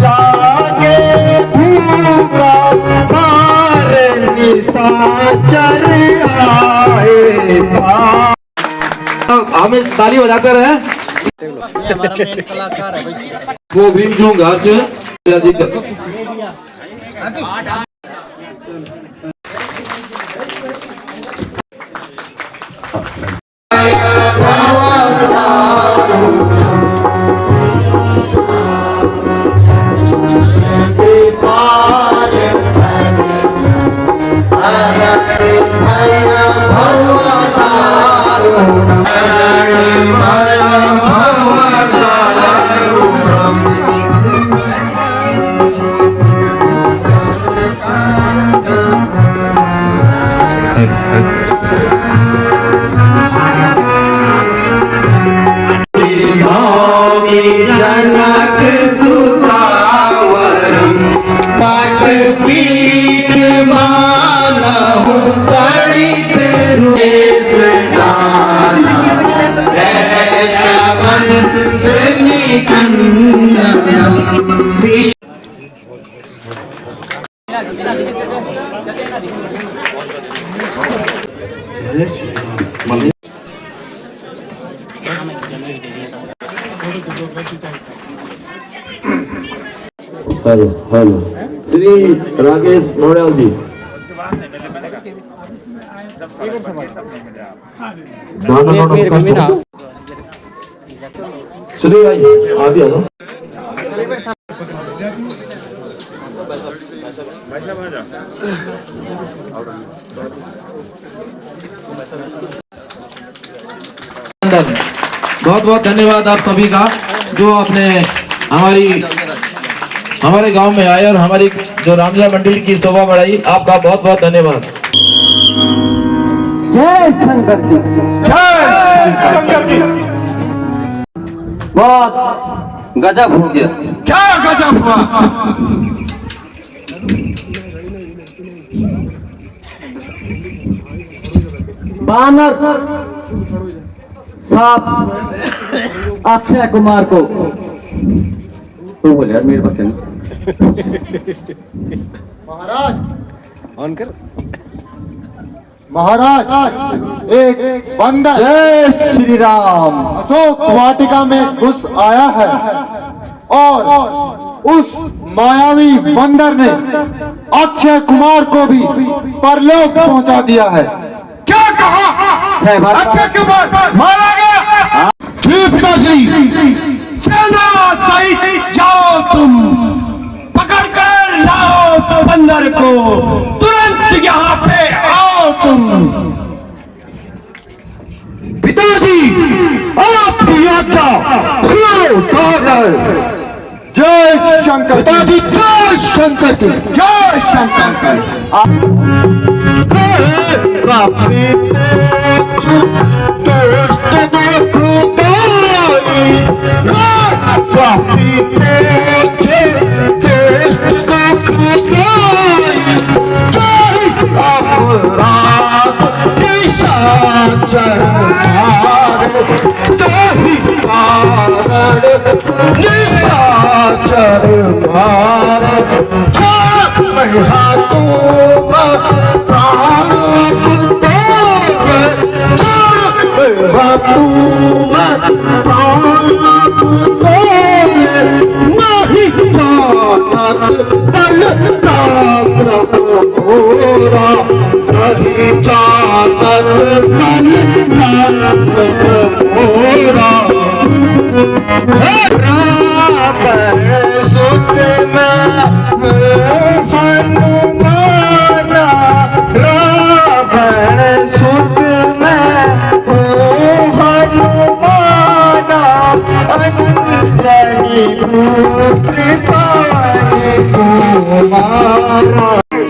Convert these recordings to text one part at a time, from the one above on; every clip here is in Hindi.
लागे भूखा मार निशाचर आए पार। हमें ताली बजाते रहे। हमारा मेन कलाकार है भाई वो भी जो घर से जनक सुतावर पट पीठ मानहु पंडित हेलो हेलो श्री राकेश मोड़ल जी श्री भाई आप भी आ जाओ। बहुत बहुत धन्यवाद आप सभी का जो आपने हमारे गांव में आए और हमारी जो रामलीला मंडली की शोभा बढ़ाई। आपका बहुत बहुत धन्यवाद। जय शंकर जी, जय शंकर जी। बहुत गजब हो गया। क्या गजब हुआ? बानर साहब अक्षय कुमार को तो बोले यार मेरे बच्चे महाराज एक बंदर जय श्री राम अशोक वाटिका में घुस आया है और उस मायावी बंदर ने अक्षय कुमार को भी परलोक पहुंचा दिया है। क्या कहा? अक्षय कुमार मारा गया? जी पिताश्री। सेना सहित जाओ, तुम पकड़ कर लाओ बंदर को, तुरंत यहाँ पे आओ तुम। पिताजी आपकी आज्ञा। जय शंकर। पिताजी जय शंकर की, जय शंकर।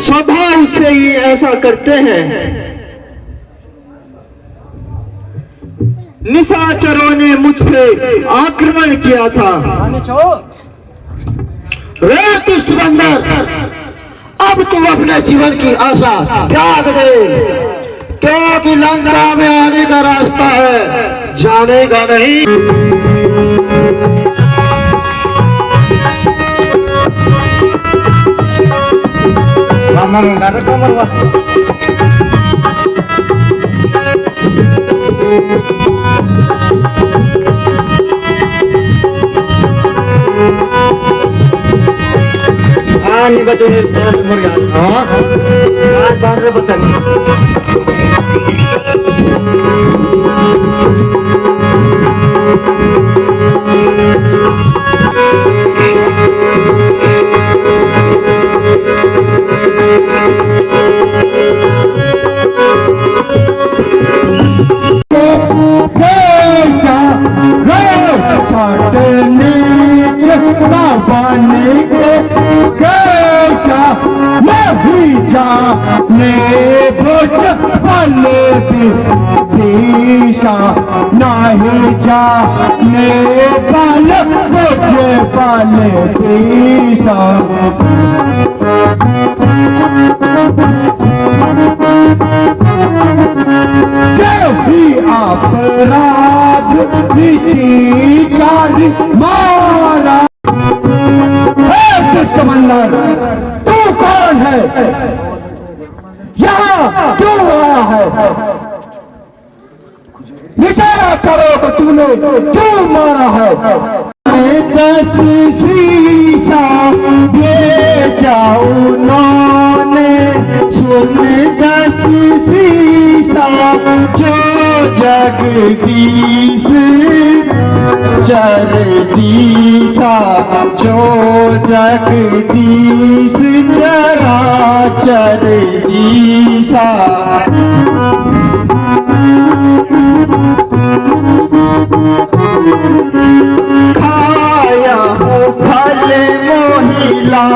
स्वभाव से ही ऐसा करते हैं। निशाचरों ने मुझ पे आक्रमण किया था। रे दुष्ट बंदर, अब तुम अपने जीवन की आशा त्याग दे, क्योंकि लंका में आने का रास्ता है, जाने का नहीं। नहीं जाने पाल मुझे पाले पीसा जब भी अपराध चारी मारा दुष्ट बंदर तू कौन है यहाँ क्यों आया है निशाना चलो को तूने क्यों मारा है 10 शीशा भेजा उन्होंने सुन 10 शीशा जो जगदीश चर दीसा जो जगदीश चरा चर दीसा खाया हो फल मोहिला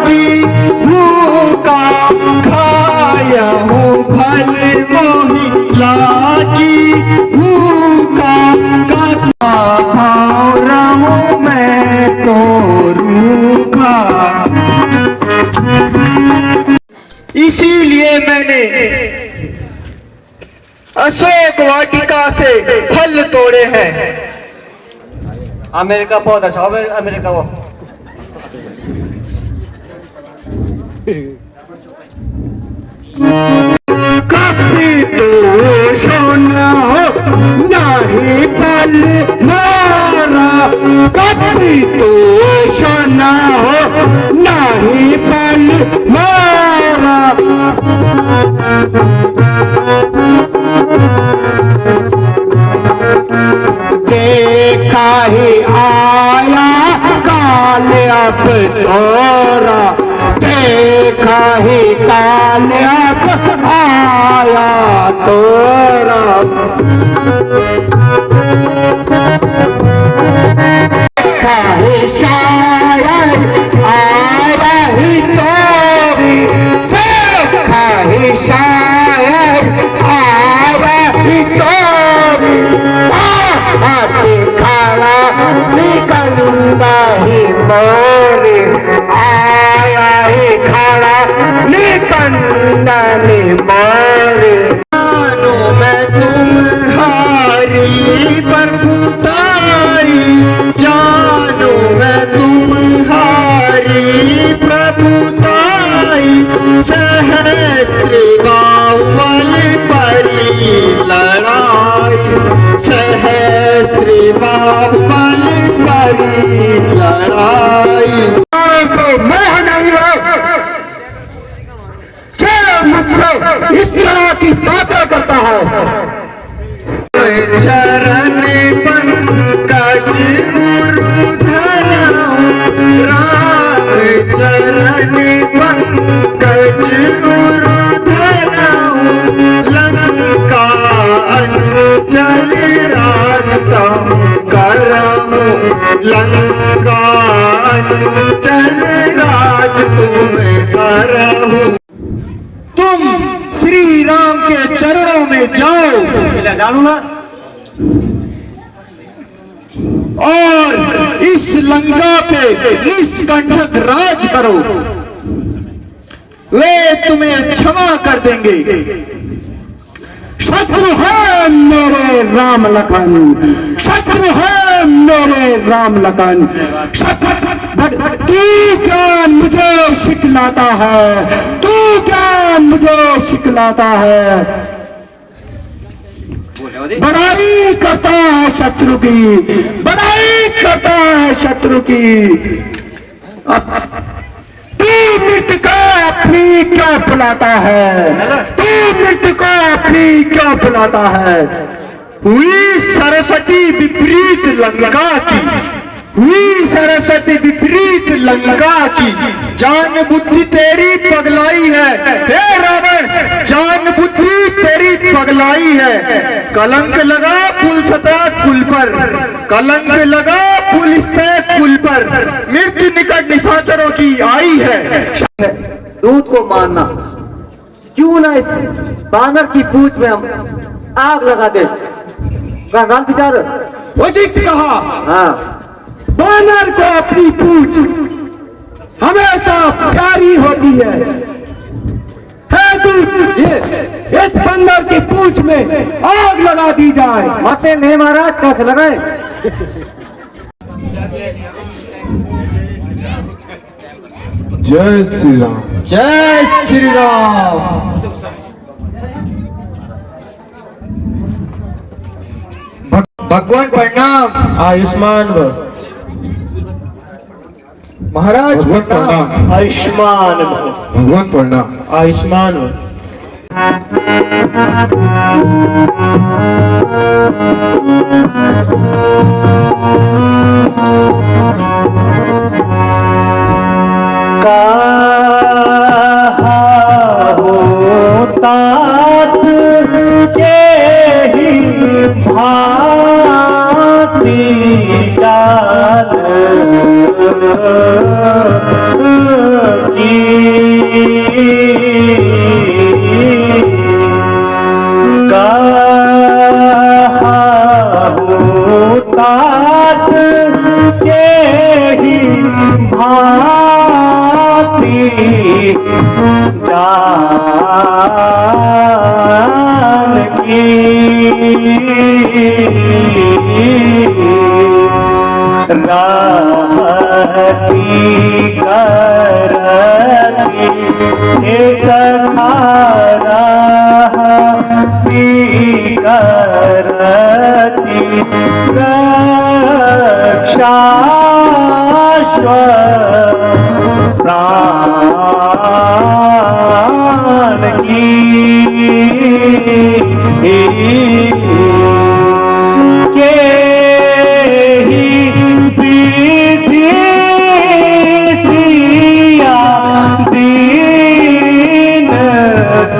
की भूखा खाया हो फल मोहिला की भूखा कथा भाव रहूं मैं तो रूखा इसीलिए मैंने अशोक वाटिका से फल तोड़े हैं अमेरिका पौधा छ अमेरिका वो कभी तो सोना नहीं पल मारा कभी तो सोना नहीं पल मारा देखा ही आया काल अब तोरा देखा ही काल अब आया तोरा देखा ही शायद आया ही तोरी देखा ही शायद आया ही तोरी खाना निकलना ही मोरे आया ही खाना निकलना ही मोरे जानो मैं तुम्हारी प्रभुताई जानो मैं तुम्हारी प्रभुताई सहस्त्र बावल परी लड़ाई सहस्त्र बावल परी लड़ाई मैं नहीं मुझसे इस तरह की बातें करता है चरण पंकज उरुधर राम चरण पंकज उरुधर लंका अंचल राजता करहूं लंका अंचल राज तुम्हें करहूं तुम श्री राम के चरणों में जाओ जानू ना और इस लंका पे निष्कंटक राज करो वे तुम्हें क्षमा कर देंगे शत्रु है मेरे राम लखन शत्रु है मेरे राम लखन तू क्या मुझे सिखला सिखलाता है, तू क्या मुझे सिखलाता है। बड़ाई करता है शत्रु की, बड़ाई करता है शत्रु की। तू मृत्यु को अपनी क्यों बुलाता है, तू मृत्यु को अपनी क्यों बुलाता है। हुई सरस्वती विपरीत लंका की, हुई सरस्वती विपरीत लंका की। जान बुद्धि तेरी पगलाई है, हे रावण, जान बुद्धि तेरी पगलाई है। कलंक लगा पुलस्त्य कुल पर, कलंक लगा पुलस्त्य कुल पर। मृत्यु निकट निशाचरों की आई है। दूध को मारना, क्यों ना इस बानर की पूंछ में हम आग लगा दे। गाल विचार उचित कहा। हाँ, बानर को अपनी पूंछ हमेशा प्यारी होती है। दूत, इस बंदर की पूंछ में आग लगा दी जाए। माते नहीं महाराज, कैसे लगाए। जय श्री राम। जय श्री राम। भगवान प्रणाम। आयुष्मान भव। महाराज भगवान प्रणाम। प्रणाम। आयुष्मान भव। भगवान प्रणाम। आयुष्मान भव। तात के ही भांति जान की। तात के ही भांति जान की। रहती करती हे सखा, रहती करती रक्षा प्राण की। के ही विधि सिया दीन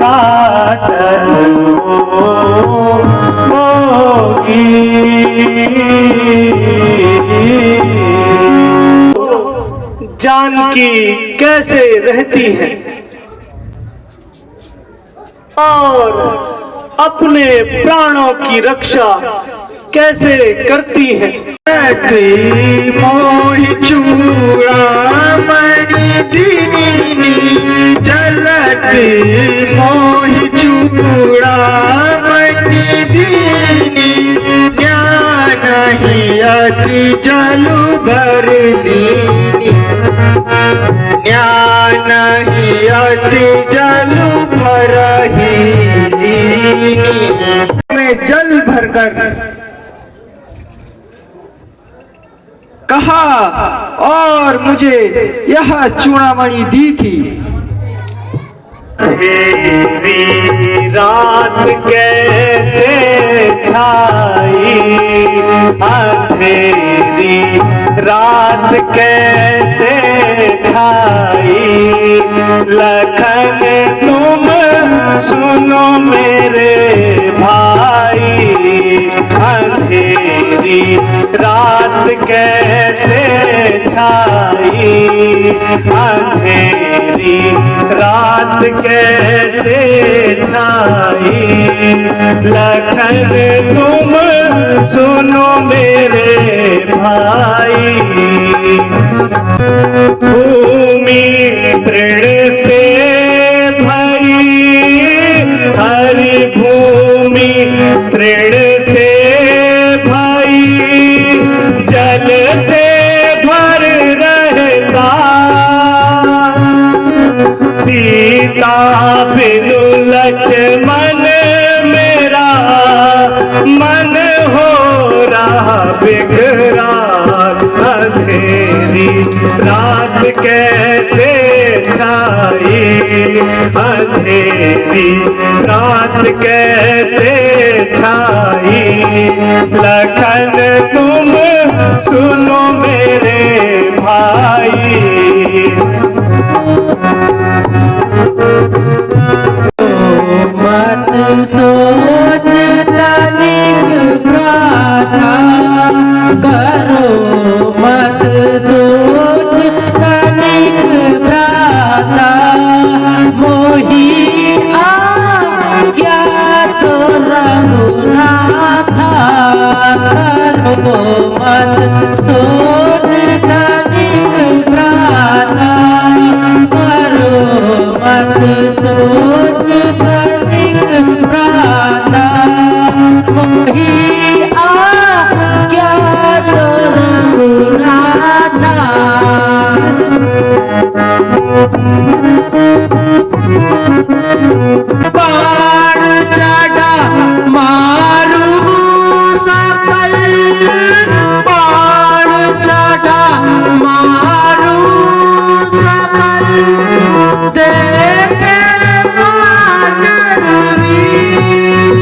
काटन होगी। जानकी कैसे रहती है और अपने प्राणों की रक्षा कैसे करती है। मोहि चूड़ामणि दीनी झलक, मोहि चूड़ामणि दीनी। ज्ञान ही अति जलु भरलीनी, ज्ञान ही अति जलु भरहीलीनी। में जल भरकर कहा और मुझे यह चूड़ामणि दी थी। अंधेरी रात कैसे छाई, अंधेरी रात कैसे छाई। लखन तुम सुनो मेरे भाई, अंधेरी रात कैसे छाई। अंधेरी रात कैसे छाई। लखन तुम सुनो मेरे भाई। भूमि तृण से भई, हरि भूमि तृण से भई। जल से भर रहता लक्ष्मण मेरा मन हो रहा बिगरात, अंधेरी रात कैसे छाई, अंधेरी रात कैसे छाई। लखन तुम सुनो मेरे भाई, मत सोच तनिक प्रार्थना करो, मत सोच तनिक प्रार्थना, मोही आज्ञा तो रघुनाथा करो, मत सोच तनिक प्रार्थना करो, मत सोच तनिक प्रार्थना, मोही आज्ञा तो रघुनाथा। बाण चढ़ा मारू सकल, बाण चढ़ा मारू सकल, देखे वानर वीर,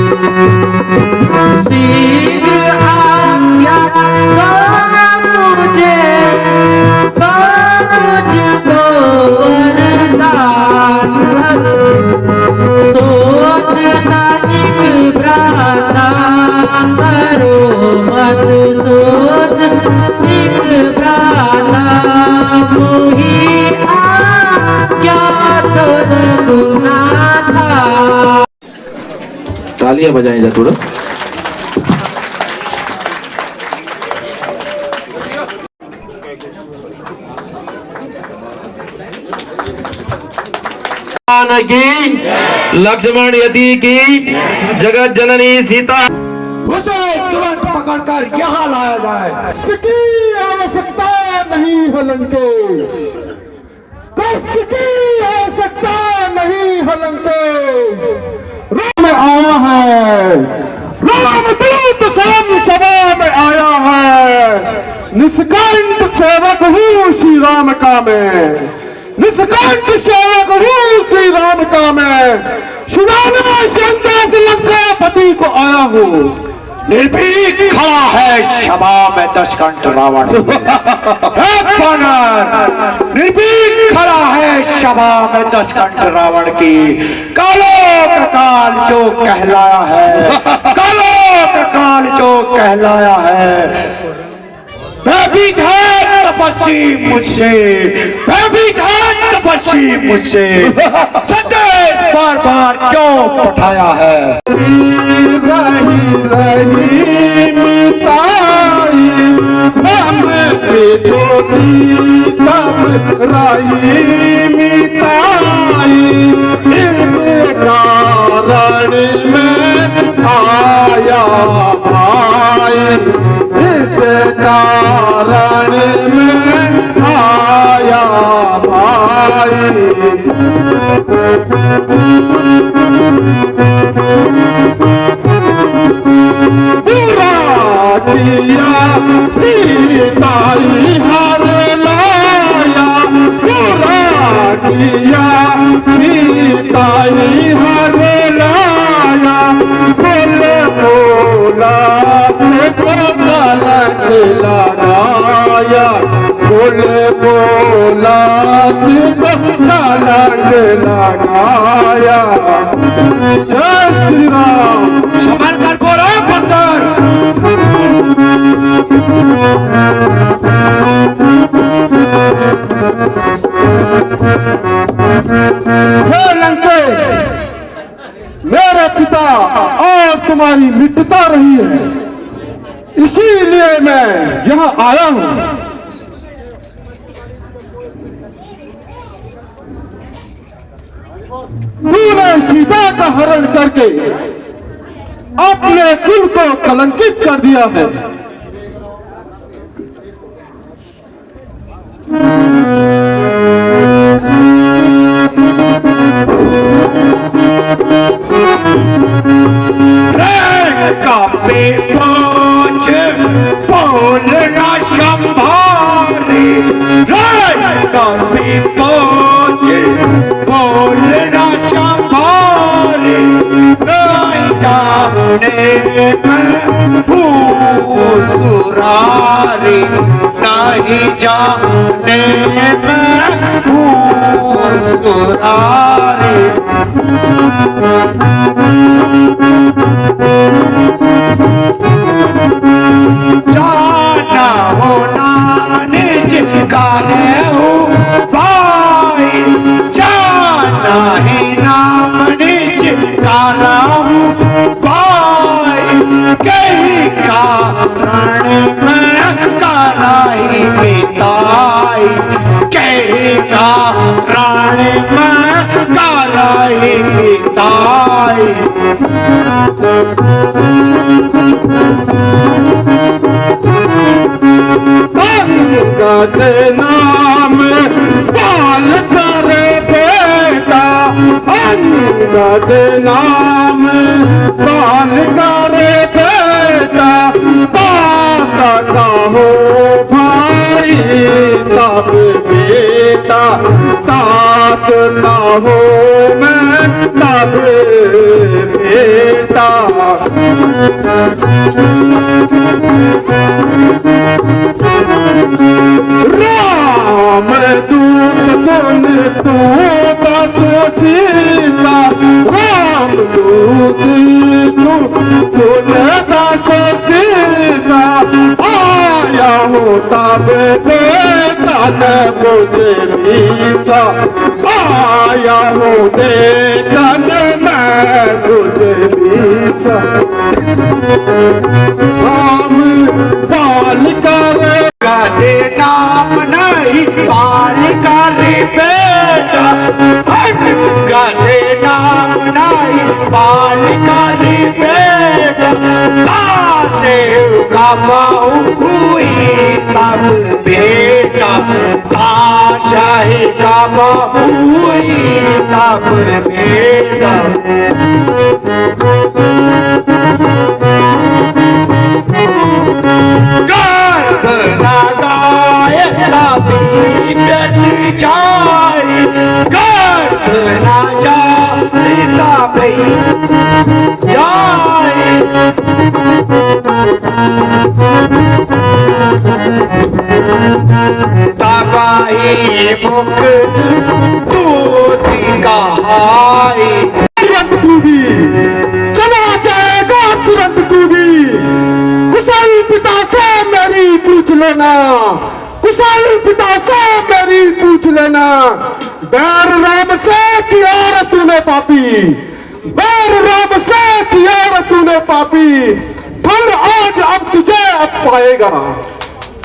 शीघ्र आज्ञा दो मुझे, दो मुझको वरदान, सोच तनिक प्रार्थना करो, मत सोच तनिक प्रार्थना, मोही आज्ञा तो रघुनाथा। तालियां बजाएं जा थोड़ा। की लक्ष्मण यति की जगत जननी सीता, उसे तुरंत पकड़कर यहाँ लाया जाए। इसकी आवश्यकता नहीं है लंकेश, कष्ट की आवश्यकता नहीं है लंकेश। राम आया है, रामदूत स्वयं सभा में आया है, निष्कंठ सेवक हूँ श्री राम का मैं, निष्कंठ सेवक हूँ श्री राम का मैं, सुनाना शंका से लंकापति को आया हूँ। निर्भीक खड़ा है सभा में दशकंठ रावण, निर्भीक खड़ा है सभा में दशकंठ रावण की। कालों का काल जो कहलाया है, कालों का काल जो कहलाया है, मैं भी ध्यान तपस्वी मुझसे, मैं भी ध्यान तपस्वी मुझसे संदेश बार बार क्यों पठाया है। रही मिताई नम पे धोती तब रही मिताई, इस कारण में आया भाई, इस कारण में आया भाई। किया सीताई हर लाया, पूरा किया सीताई हर लाया, बोले बोला से कलंक लगाया, बोले बोला से कलंक लगाया। जय श्री राम। संभल कर बोलो बंदर। हे लंकेश, मेरे पिता और तुम्हारी मित्रता रही है, इसीलिए मैं यहाँ आया हूँ। तूने सीता का हरण करके अपने कुल को कलंकित कर दिया है। कभी पहुंच बोलना संभारे नहीं जाने में भूसुरारी नहीं जाने में भूसुरारी जाना हो नाम निज गाने हो भाई जाना ही नाम निज गाना हूँ भाई कहीं कारण में गाना ही बिताई कहीं कारण में गाना ही बिताई अंगद नाम पाल करे बेटा अंगद नाम पाल करे बेटा पास का हो भाई तब बेटा तास का हो मैं तब बेटा राम दूत सुन तू बस शीसा राम दूत तू सुन दस शीसा आया हूँ तब देखा न मुझे मीसा आया हूँ देखा न मैं मुझे मीसा राम पाल करे गादे नाम नहीं पाल करे बेटा गादे नाम नहीं पाल करे बेटा कासे का बहु हुई तब बेटा काशाही का बहु हुई तब बेटा गर्भ ना गाय तभी व्यर्थ जाए गर्भ ना जाए तभी जाए तबाही मुख दूध कहाई तुरंत तू भी चला जाएगा तुरंत तू भी कुशल पिता से मेरी पूछ लेना कुशल पिता से मेरी पूछ लेना बैर राम से किया रे तूने पापी बैर राम से किया रे तूने पापी फल आज अब तुझे अब पाएगा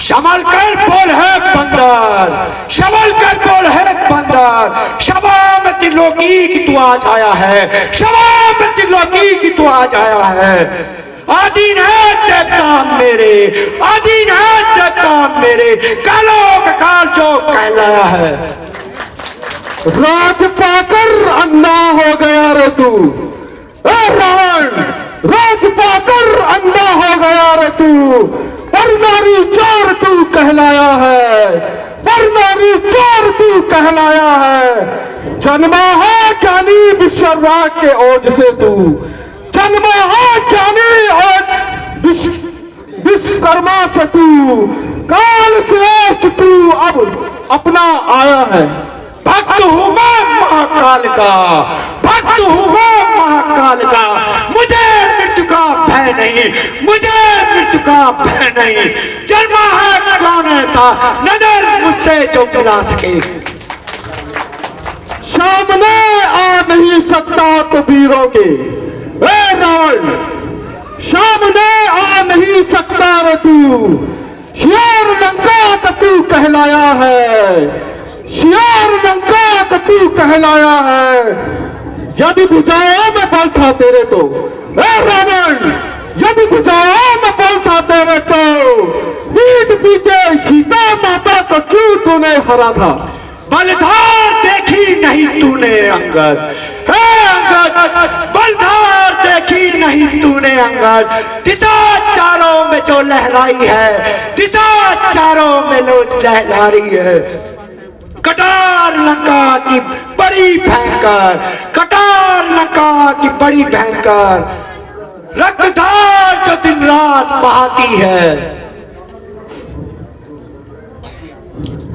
संभल कर बोल है बंदर संभल कर बोल है बंदर शबाम त्रिलोकी की तू आज आया है शबाम त्रिलोकी की तू आज आया है आदीन है देवता मेरे आदीन है देवता मेरे कालो का काल जो कहलाया है राज पाकर अंधा हो गया रे तू ए रावण राज पाकर अंधा हो गया रे तू पर नारी चोर तू कहलाया है पर नारी चोर तू कहलाया है जन्मा है ज्ञानी विश्वकर्मा के ओज से तू जन्मा है ज्ञानी और विश्वकर्मा से तू काल श्रेष्ठ तू अब अपना आया है भक्त हूँ मैं महाकाल का भक्त हूँ मैं महाकाल का मुझे मृत्यु का भय नहीं मुझे मृत्यु का भय नहीं जन्मा है कौन ऐसा नजर मुझसे जो मिला सके सामने आ नहीं सकता तो वीरों के ए रावण सामने आ नहीं सकता रे तू शेर लंका का तू कहलाया है शेर लंका का तू कहलाया है यदि भुजाओं में बल था तेरे तो ए रावण यदि भुजाओं में बल था तेरे तो पीठ पीछे सीता माता को क्यों तूने हरा था बलधार देखी नहीं तूने अंगद हे अंगद बलधार देखी नहीं तूने अंगद दिशा चारों में जो लहराई है दिशा चारों में लोच लहरा रही है लंका की बड़ी भयंकर, कटार लंका की बड़ी भयंकर, रक्तधार जो दिन रात बहाती है।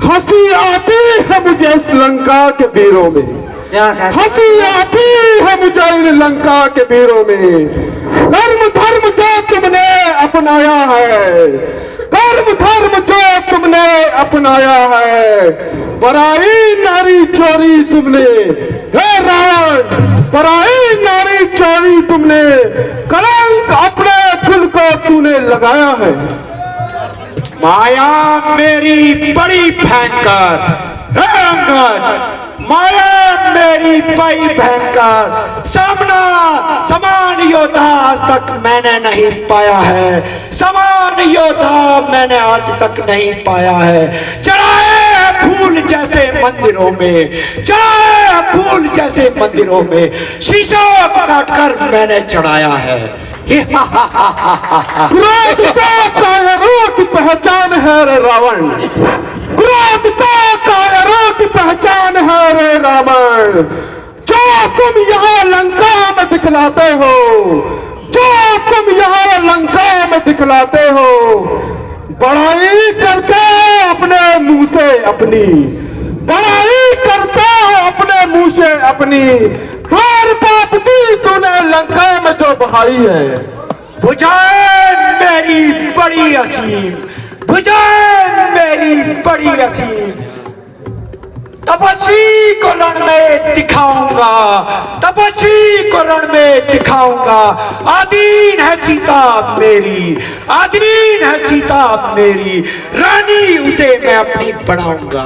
हंसी आती है मुझे इस लंका के वीरों में, क्या कहते हंसी आती है मुझे इन लंका के वीरों में। कर्म धर्म जो तुमने अपनाया है, कर्म धर्म जो तुमने अपनाया है, पराई नारी चोरी तुमने, हे रावण, पराई नारी चोरी तुमने, कलंक अपने दिल को तूने लगाया है। माया मेरी बड़ी भयंकर है अंगद, माया मेरी बड़ी भयंकर, सामना समान योद्धा आज तक मैंने नहीं पाया है, समान योद्धा मैंने आज तक नहीं पाया है। चढ़ाए फूल जैसे मंदिरों में, चढ़ाए फूल जैसे मंदिरों में, शीशों को काटकर मैंने चढ़ाया है। क्रोधता कायरों की पहचान है रे रावण, क्रोधता कायरों की पहचान है रे रावण। जो तुम यहाँ लंका में दिखलाते हो, जो तुम यहाँ लंका में दिखलाते हो, बड़ाई करते हो अपने मुंह से अपनी, बड़ाई करते हो अपने मुंह से अपनी। थार पाप की तूने लंका में जो बहाई है। भुजाएं मेरी बड़ी असीम, भुजाएं मेरी बड़ी असीम, तपस्वी को रण में दिखाऊंगा, तपस्वी को रण में दिखाऊंगा। आदीन है सीता मेरी, आदीन है सीता मेरी, रानी उसे मैं अपनी बनाऊंगा।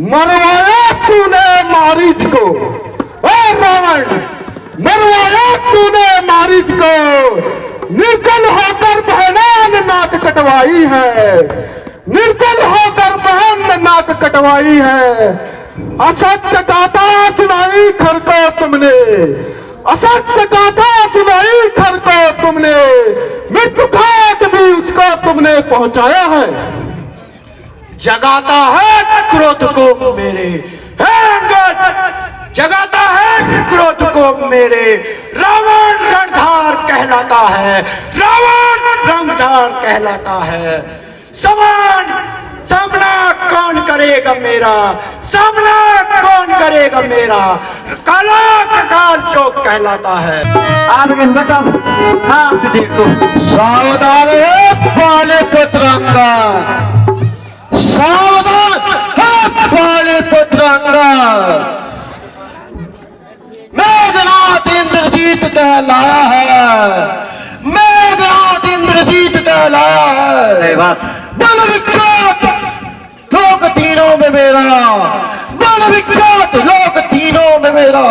मरवाया तूने मारीच को, ओ रावण, मरवाया तूने मारीच को। निर्जल होकर बहना ने नाक कटवाई है, निर्जल होकर बहन ने नाक कटवाई है। असत्य गाथा सुनाई खर को तुमने, असत्य गाथा सुनाई खर को तुमने, मृत्यु घाट भी उसको तुमने पहुंचाया है। जगाता है क्रोध को मेरे, है अंगद, जगाता है क्रोध को मेरे। रावण रणधार कहलाता है, रावण रंगधार कहलाता है। सामना कौन करेगा मेरा, सामना कौन करेगा मेरा, काला ककाल चौक कहलाता है। आप लेकिन बेटा आप देखो, सावधान है पालीपुत्र अंगद, सावधान है पालीपुत्र अंगद। मेघनाथ इंद्रजीत कहलाया है, मेघनाथ इंद्रजीत कहलाया है। सही बात। बल विख्यात लोक तीनों में मेरा, बल विख्यात लोक तीनों में मेरा।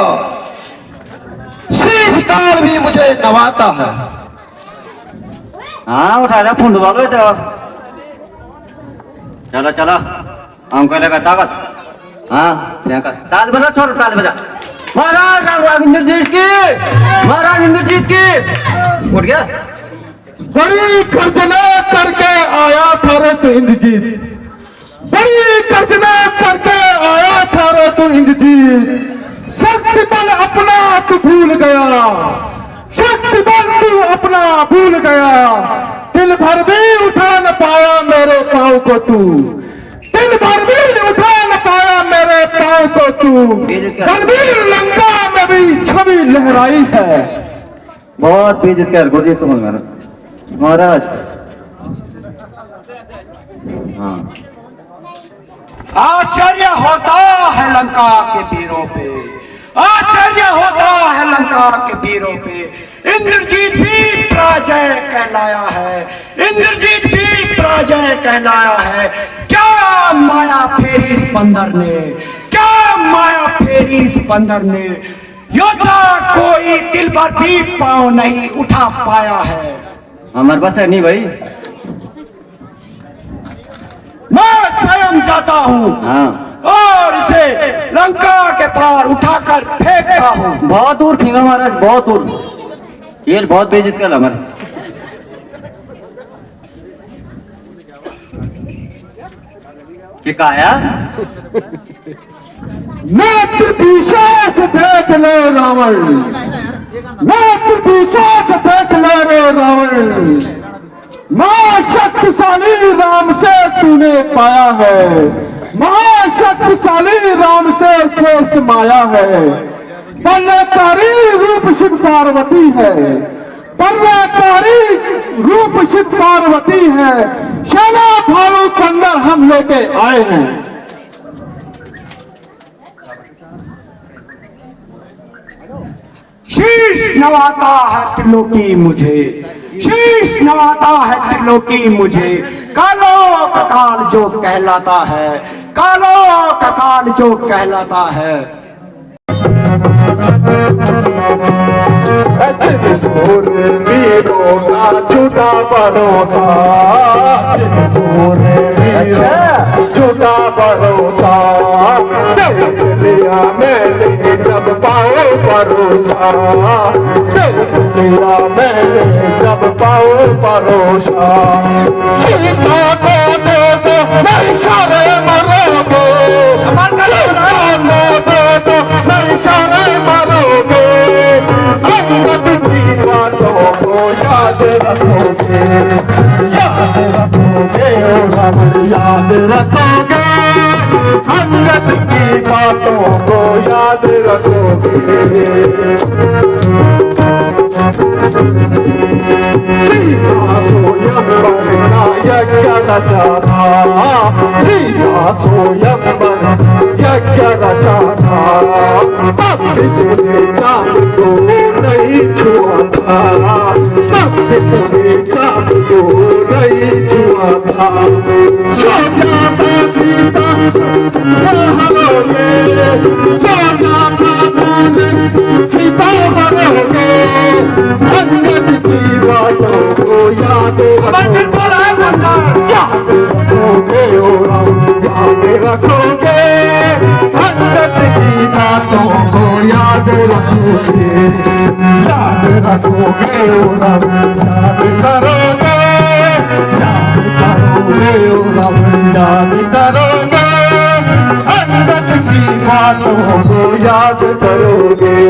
शीश काल भी मुझे नवाता है। हाँ उठा जा फुंड वालों तो चलो चलो, हमको लगा ताकत। हाँ ताल बजा, छोड़ ताल बजा। महाराज इंद्रजीत की, महाराज इंद्रजीत की। उठ गया। बड़ी गर्जना करके आया था रे तू इंद्रजीत, बड़ी गर्जना करके आया था रे तू इंद्रजीत। शक्ति बल अपना तू भूल गया, शक्ति बल तू अपना भूल गया। दिल भर भी उठा न पाया मेरे पाँव को तू, दिल भर भी उठा न पाया मेरे पाँव को तू। रणवीर लंका में भी छवि लहराई है। बहुत बेइज्जत कर गुरजीत तुम महाराज। हाँ आश्चर्य होता है लंका के वीरों पे, आश्चर्य होता है लंका के वीरों पे। इंद्रजीत भी पराजय कहलाया है, इंद्रजीत भी पराजय कहलाया है। क्या माया फेरी इस बंदर ने, क्या माया फेरी इस बंदर ने। योद्धा कोई दिल भर भी पांव नहीं उठा पाया है। हमारे पास है नहीं भाई। मैं स्वयं जाता हूँ हाँ और इसे लंका के पार उठाकर फेंकता हूँ। बहुत दूर फेंका महाराज, बहुत दूर। ये बहुत बेइज्जत कर हमारे। कि काया नेत्र पीछे से देख ले रावण, नेत्र पीछे से देख ले रे रावण, महाशक्तिशाली राम से तूने पाया है, महाशक्तिशाली राम से श्रेष्ठ माया है, पर्वतारी रूप शिव पार्वती है, पर्वतारी रूप शिव पार्वती है, सेना भालू कंदर हम लेके आए हैं। शीश नवाता है त्रिलोकी मुझे, शीश नवाता है त्रिलोकी मुझे, कालो ककाल जो कहलाता है, कालो ककाल जो कहलाता है। सूर वीरों का झूठा भरोसा, सूर झूठा भरोसा, देख लिया मैंने जब पाओ भरोसा, देख लिया मैंने जब पाओ भरोसा, सीता को दे दो नहीं सारे मरोगे, सीता को दे दो नहीं सारे मरोगे, अंगद की बातों को याद रखोगे, याद रखोगे ओ रावण याद रखोगे, अंगद की बातों को याद रखोगे। सीता स्वयंवर का यज्ञ रचा था, सीता स्वयंवर यज्ञ रचा था, पंडित ने चांद को नहीं छुआ था, पंडित ने चांद को नहीं छुआ था, सो जाता सीता हरोगे, सो जाता तूने सीता हरोगे, अंगद की बातों को याद रखोगे ओ राम, याद रखोगे, अंगद की बातों को याद रखोगे, याद रखोगे ओ राम, याद करोगे, याद करोगे ओ राम, याद करोगे, अंगद की बातों को याद करोगे।